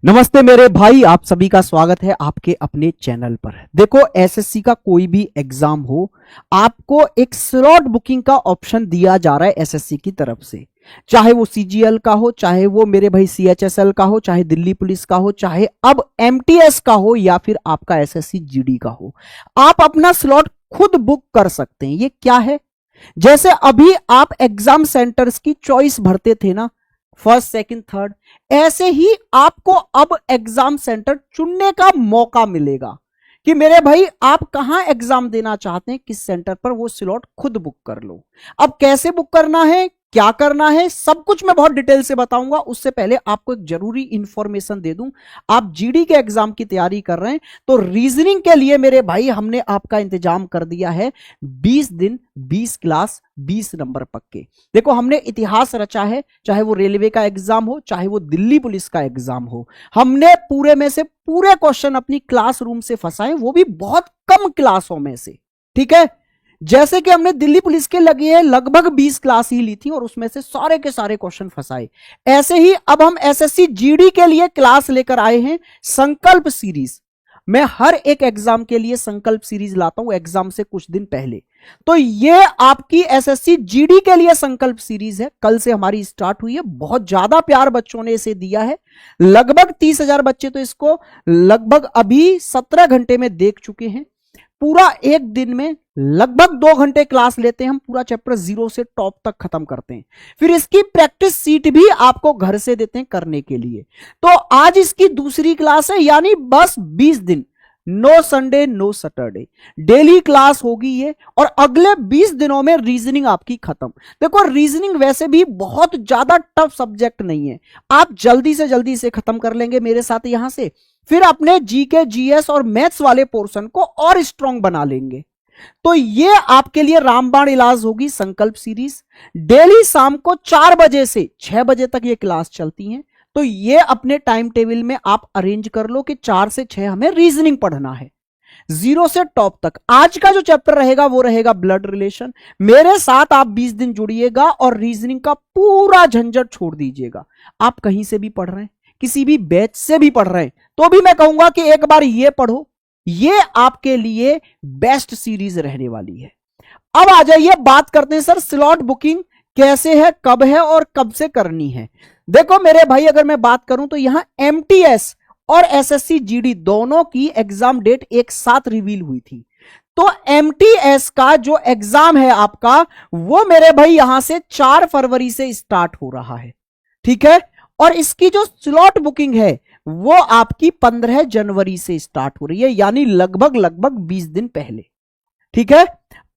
नमस्ते मेरे भाई, आप सभी का स्वागत है आपके अपने चैनल पर। देखो, एसएससी का कोई भी एग्जाम हो, आपको एक स्लॉट बुकिंग का ऑप्शन दिया जा रहा है एसएससी की तरफ से। चाहे वो सीजीएल का हो, चाहे वो मेरे भाई सीएचएसएल का हो, चाहे दिल्ली पुलिस का हो, चाहे अब एमटीएस का हो, या फिर आपका एसएससी जीडी का हो, आप अपना स्लॉट खुद बुक कर सकते हैं। ये क्या है? जैसे अभी आप एग्जाम सेंटर्स की चॉइस भरते थे ना, फर्स्ट, सेकंड, थर्ड, ऐसे ही आपको अब एग्जाम सेंटर चुनने का मौका मिलेगा कि मेरे भाई आप कहां एग्जाम देना चाहते हैं, किस सेंटर पर, वो स्लॉट खुद बुक कर लो। अब कैसे बुक करना है, क्या करना है, सब कुछ मैं बहुत डिटेल से बताऊंगा। उससे पहले आपको एक जरूरी इंफॉर्मेशन दे दूं। आप जीडी के एग्जाम की तैयारी कर रहे हैं तो रीजनिंग के लिए मेरे भाई हमने आपका इंतजाम कर दिया है 20 दिन 20 क्लास 20 नंबर पक्के। देखो, हमने इतिहास रचा है, चाहे वो रेलवे का एग्जाम हो, चाहे वो दिल्ली पुलिस का एग्जाम हो। हमने पूरे में से पूरे क्वेश्चन अपनी क्लासरूम से फंसाए, वो भी बहुत कम क्लासों में से। ठीक है, जैसे कि हमने दिल्ली पुलिस के लगे लगभग 20 क्लास ही ली थी और उसमें से सारे के सारे क्वेश्चन फंसाए। ऐसे ही अब हम एसएससी जीडी के लिए क्लास लेकर आए हैं, संकल्प सीरीज। मैं हर एक एग्जाम के लिए संकल्प सीरीज लाता हूं एग्जाम से कुछ दिन पहले। तो ये आपकी एसएससी जीडी के लिए संकल्प सीरीज है, कल से हमारी स्टार्ट हुई है। बहुत ज्यादा प्यार बच्चों ने इसे दिया है, लगभग 30,000 बच्चे तो इसको लगभग अभी 17 घंटे में देख चुके हैं। पूरा एक दिन में लगभग 2 घंटे क्लास लेते हैं हम, पूरा चैप्टर 0 से टॉप तक खत्म करते हैं। फिर इसकी प्रैक्टिस सीट भी आपको घर से देते हैं करने के लिए। तो आज इसकी दूसरी क्लास है, यानी बस 20 दिन, no Sunday no Saturday, daily class होगी ये। और अगले 20 दिनों में रीजनिंग आपकी खत्म। देखो, रीजनिंग वैसे भी बहुत ज्यादा टफ सब्जेक्ट नहीं है, आप जल्दी से जल्दी इसे खत्म कर लेंगे मेरे साथ यहां से। फिर अपने जीके जीएस और मैथ्स वाले पोर्शन को और स्ट्रांग बना लेंगे। तो ये आपके लिए रामबाण इलाज होगी संकल्प सीरीज। डेली शाम को 4 बजे से 6 बजे तक ये क्लास चलती हैं। तो ये अपने टाइम टेबल में आप अरेंज कर लो कि 4 से 6 हमें रीजनिंग पढ़ना है, 0 से टॉप तक। आज का जो चैप्टर रहेगा वो रहेगा ब्लड रिलेशन। मेरे साथ आप 20 दिन जुड़िएगा और रीजनिंग का पूरा झंझट छोड़ दीजिएगा। आप कहीं से भी पढ़ रहे हैं, किसी भी बैच से भी पढ़ रहे हैं, तो भी मैं कहूंगा कि एक बार ये पढ़ो, ये आपके लिए बेस्ट सीरीज रहने वाली है। अब आ जाइए, बात करते हैं सर स्लॉट बुकिंग कैसे है, कब है और कब से करनी है। देखो मेरे भाई, अगर मैं बात करूं तो यहां एमटीएस और एसएससी जीडी दोनों की एग्जाम डेट एक साथ रिवील हुई थी। तो एमटीएस का जो एग्जाम है आपका, वो मेरे भाई यहां से 4 फरवरी से स्टार्ट हो रहा है। ठीक है, और इसकी जो स्लॉट बुकिंग है वो आपकी 15 जनवरी से स्टार्ट हो रही है, यानी लगभग 20 दिन पहले। ठीक है,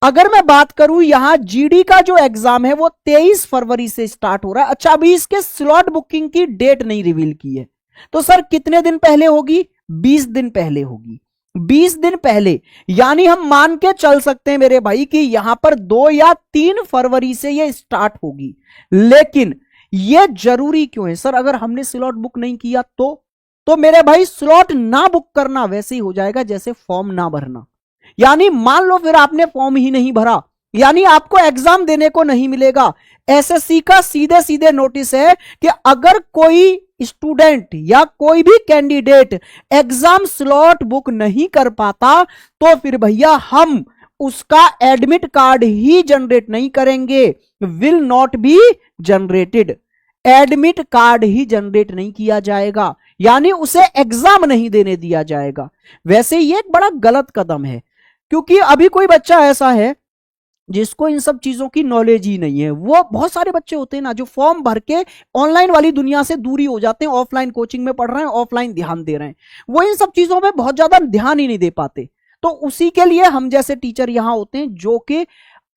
अगर मैं बात करूं यहां जीडी का जो एग्जाम है वो 23 फरवरी से स्टार्ट हो रहा है। अच्छा, अभी इसके स्लॉट बुकिंग की डेट नहीं रिवील की है, तो सर कितने दिन पहले होगी? 20 दिन पहले होगी। 20 दिन पहले, यानी हम मान के चल सकते हैं मेरे भाई कि यहां पर 2 या 3 फरवरी से ये स्टार्ट होगी। लेकिन ये जरूरी क्यों है सर? अगर हमने स्लॉट बुक नहीं किया तो मेरे भाई स्लॉट ना बुक करना वैसे ही हो जाएगा जैसे फॉर्म ना भरना। यानी मान लो फिर आपने फॉर्म ही नहीं भरा, यानी आपको एग्जाम देने को नहीं मिलेगा। एसएससी का सीधे सीधे नोटिस है कि अगर कोई स्टूडेंट या कोई भी कैंडिडेट एग्जाम स्लॉट बुक नहीं कर पाता तो फिर भैया हम उसका एडमिट कार्ड ही जनरेट नहीं करेंगे, will not be generated. Admit card he generate नहीं किया जाएगा, यानी उसे एग्जाम नहीं देने दिया जाएगा। वैसे ये एक बड़ा गलत कदम है, क्योंकि अभी कोई बच्चा ऐसा है जिसको इन सब चीजों की नॉलेज ही नहीं है। वो बहुत सारे बच्चे होते हैं ना जो फॉर्म भर के ऑनलाइन वाली दुनिया से दूरी हो जाते हैं, ऑफलाइन कोचिंग में पढ़ रहे हैं, ऑफलाइन ध्यान दे रहे हैं, वो इन सब चीजों में बहुत ज्यादा ध्यान ही नहीं दे पाते। तो उसी के लिए हम जैसे टीचर यहां होते हैं जो कि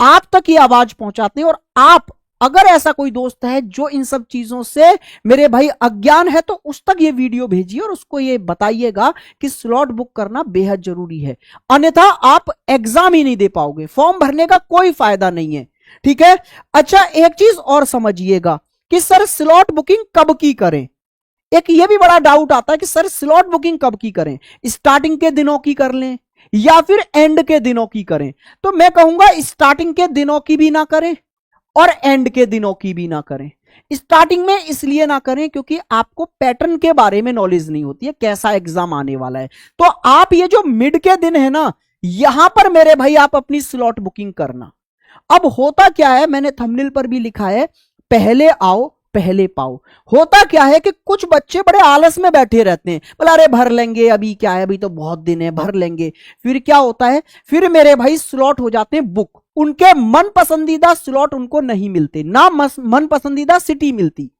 आप तक ये आवाज पहुंचाते हैं। और आप, अगर ऐसा कोई दोस्त है जो इन सब चीजों से मेरे भाई अज्ञान है, तो उस तक ये वीडियो भेजिए और उसको ये बताइएगा कि स्लॉट बुक करना बेहद जरूरी है, अन्यथा आप एग्जाम ही नहीं दे पाओगे, फॉर्म भरने का कोई फायदा नहीं है। ठीक है, अच्छा एक चीज और समझिएगा कि सर स्लॉट बुकिंग कब की करें। एक ये भी बड़ा डाउट आता है कि सर स्लॉट बुकिंग कब की करें, स्टार्टिंग के दिनों की कर लें या फिर एंड के दिनों की करें। तो मैं कहूंगा स्टार्टिंग के दिनों की भी ना करें और एंड के दिनों की भी ना करें। स्टार्टिंग में इसलिए ना करें क्योंकि आपको पैटर्न के बारे में नॉलेज नहीं होती है, कैसा एग्जाम आने वाला है। तो आप ये जो मिड के दिन है ना, यहां पर मेरे भाई आप अपनी स्लॉट बुकिंग करना। अब होता क्या है, मैंने थंबनेल पर भी लिखा है, पहले आओ पहले पाओ। होता क्या है कि कुछ बच्चे बड़े आलस में बैठे रहते हैं, बोला अरे भर लेंगे, अभी क्या है, अभी तो बहुत दिन है, भर लेंगे। फिर क्या होता है, फिर मेरे भाई स्लॉट हो जाते हैं बुक, उनके मन पसंदीदा स्लॉट उनको नहीं मिलते, ना मन पसंदीदा सिटी मिलती।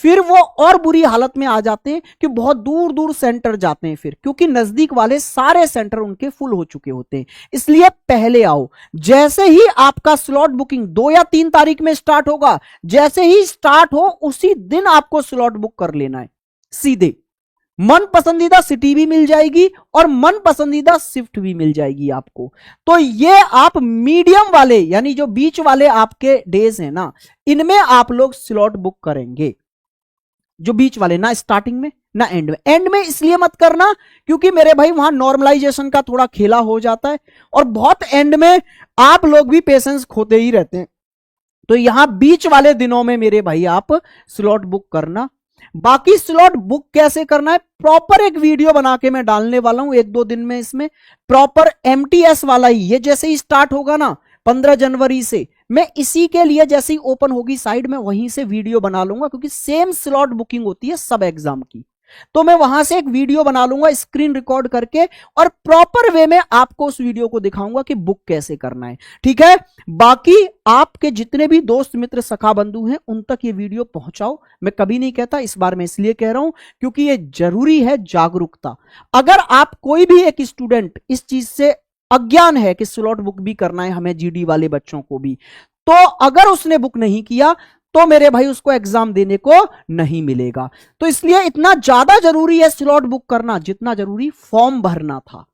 फिर वो और बुरी हालत में आ जाते हैं कि बहुत दूर दूर सेंटर जाते हैं, फिर क्योंकि नजदीक वाले सारे सेंटर उनके फुल हो चुके होते हैं। इसलिए पहले आओ। जैसे ही आपका स्लॉट बुकिंग 2 या 3 तारीख में स्टार्ट होगा, जैसे ही स्टार्ट हो उसी दिन आपको स्लॉट बुक कर लेना है सीधे। मन पसंदीदा सिटी भी मिल जाएगी और मन पसंदीदा शिफ्ट भी मिल जाएगी आपको। तो ये आप मीडियम वाले यानी जो बीच वाले आपके डेज हैं ना, इनमें आप लोग स्लॉट बुक करेंगे। जो बीच वाले, ना स्टार्टिंग में ना एंड में। एंड में इसलिए मत करना क्योंकि मेरे भाई वहां नॉर्मलाइजेशन का थोड़ा खेला हो जाता है और बहुत एंड में आप लोग भी पेशेंस खोते ही रहते हैं। तो यहां बीच वाले दिनों में मेरे भाई आप स्लॉट बुक करना। बाकी स्लॉट बुक कैसे करना है, प्रॉपर एक वीडियो बना के मैं डालने वाला हूं 1-2 दिन में। इसमें प्रॉपर एमटीएस वाला ही, ये जैसे ही स्टार्ट होगा ना 15 जनवरी से, मैं इसी के लिए जैसे ही ओपन होगी साइड में वहीं से वीडियो बना लूंगा, क्योंकि सेम स्लॉट बुकिंग होती है सब एग्जाम की। तो मैं वहां से एक वीडियो बना लूंगा स्क्रीन रिकॉर्ड करके और प्रॉपर वे में आपको उस वीडियो को दिखाऊंगा कि बुक कैसे करना है, ठीक है। बाकी आपके जितने भी दोस्त मित्र सखा बंधु हैं उन तक ये वीडियो पहुंचाओ। मैं कभी नहीं कहता, इस बार मैं इसलिए कह रहा हूं क्योंकि ये जरूरी है, जागरूकता। अगर आप कोई भी एक स्टूडेंट इस चीज से अज्ञान है कि स्लॉट बुक भी करना है हमें जीडी वाले बच्चों को भी, तो अगर उसने बुक नहीं किया तो मेरे भाई उसको एग्जाम देने को नहीं मिलेगा। तो इसलिए इतना ज्यादा जरूरी है स्लॉट बुक करना जितना जरूरी फॉर्म भरना था,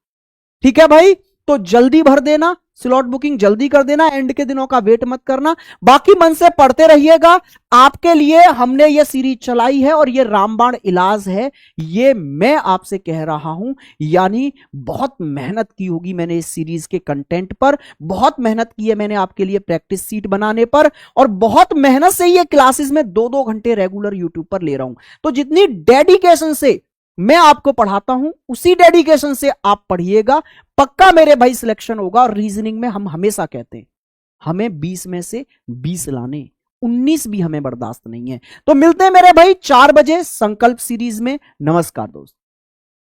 ठीक है भाई। तो जल्दी भर देना, स्लॉट बुकिंग जल्दी कर देना, एंड के दिनों का वेट मत करना। बाकी मन से पढ़ते रहिएगा, आपके लिए हमने ये सीरीज चलाई है और ये रामबाण इलाज है, ये मैं आपसे कह रहा हूं। यानी बहुत मेहनत की होगी मैंने इस सीरीज के कंटेंट पर, बहुत मेहनत की है मैंने आपके लिए प्रैक्टिस सीट बनाने पर, और बहुत मेहनत से ये क्लासेस में 2-2 घंटे रेगुलर यूट्यूब पर ले रहा हूं। तो जितनी डेडिकेशन से मैं आपको पढ़ाता हूं उसी डेडिकेशन से आप पढ़िएगा, पक्का मेरे भाई सिलेक्शन होगा। और रीजनिंग में हम हमेशा कहते हैं हमें 20 में से 20 लाने, 19 भी हमें बर्दाश्त नहीं है। तो मिलते हैं मेरे भाई 4 बजे संकल्प सीरीज में। नमस्कार दोस्त।